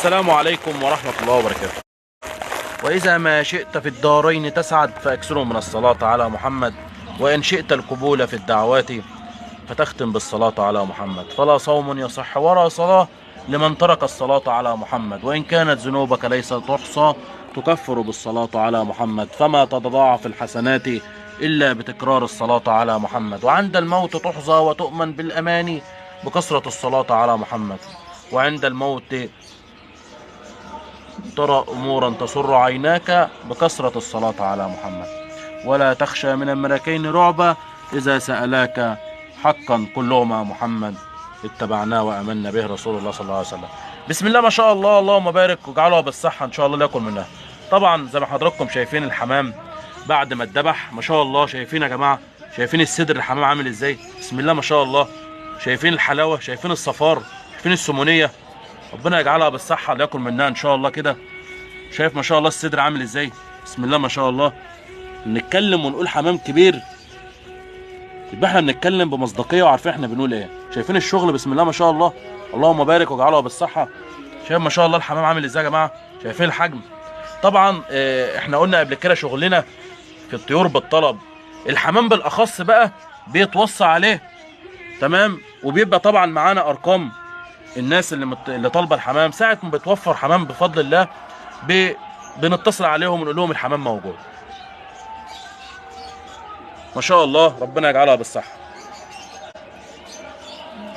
السلام عليكم ورحمة الله وبركاته. وإذا ما شئت في الدارين تسعد فأكثروا من الصلاة على محمد، وإن شئت القبول في الدعوات فتختم بالصلاة على محمد. فلا صوم يصح ولا صلاة لمن ترك الصلاة على محمد، وإن كانت ذنوبك ليست تحصى تكفر بالصلاة على محمد، فما تتضاعف الحسنات إلا بتكرار الصلاة على محمد. وعند الموت تحظى وتؤمن بالأمان بكثرة الصلاة على محمد، وعند الموت ترى أمورا تسر عيناك بكثرة الصلاة على محمد. ولا تخشى من الملكين رعبا إذا سألاك حقا كلهما محمد اتبعناه وأمنا به رسول الله صلى الله عليه وسلم. بسم الله ما شاء الله، اللهم بارك واجعلها بالصحة إن شاء الله لا يأكل منها. طبعا زي ما حضراتكم شايفين الحمام بعد ما اتذبح ما شاء الله، شايفين يا جماعة، شايفين الصدر الحمام عامل ازاي؟ بسم الله ما شاء الله، شايفين الحلاوة، شايفين الصفار، شايفين السمونية، ربنا يجعلها بالصحة لا يأكل منها إن شاء الله كده. شايف ما شاء الله الصدر عامل ازاي؟ بسم الله ما شاء الله. نتكلم ونقول حمام كبير يبقى احنا بنتكلم بمصداقيه وعارفين احنا بنقول ايه. شايفين الشغل بسم الله ما شاء الله، اللهم بارك واجعلها بالصحه. شايف ما شاء الله الحمام عامل ازاي يا جماعه؟ شايفين الحجم؟ طبعا احنا قلنا قبل كده شغلنا في الطيور بالطلب، الحمام بالاخص بقى بيتوصى عليه تمام، وبيبقى طبعا معانا ارقام الناس اللي طالبه الحمام. ساعه ما بتوفر حمام بفضل الله بنتصل عليهم ونقول لهم الحمام موجود. ما شاء الله ربنا يجعلها بالصحة.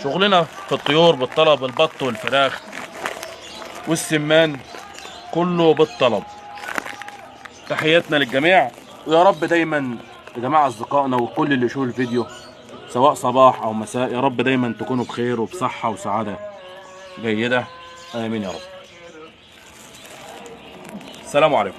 شغلنا في الطيور بالطلب، البط والفراخ والسمان كله بالطلب. تحياتنا للجميع، ويا رب دايما يا جماعة أصدقائنا وكل اللي يشوف الفيديو سواء صباح أو مساء، يا رب دايما تكونوا بخير وبصحة وسعادة جيدة، آمين يا رب. السلام عليكم.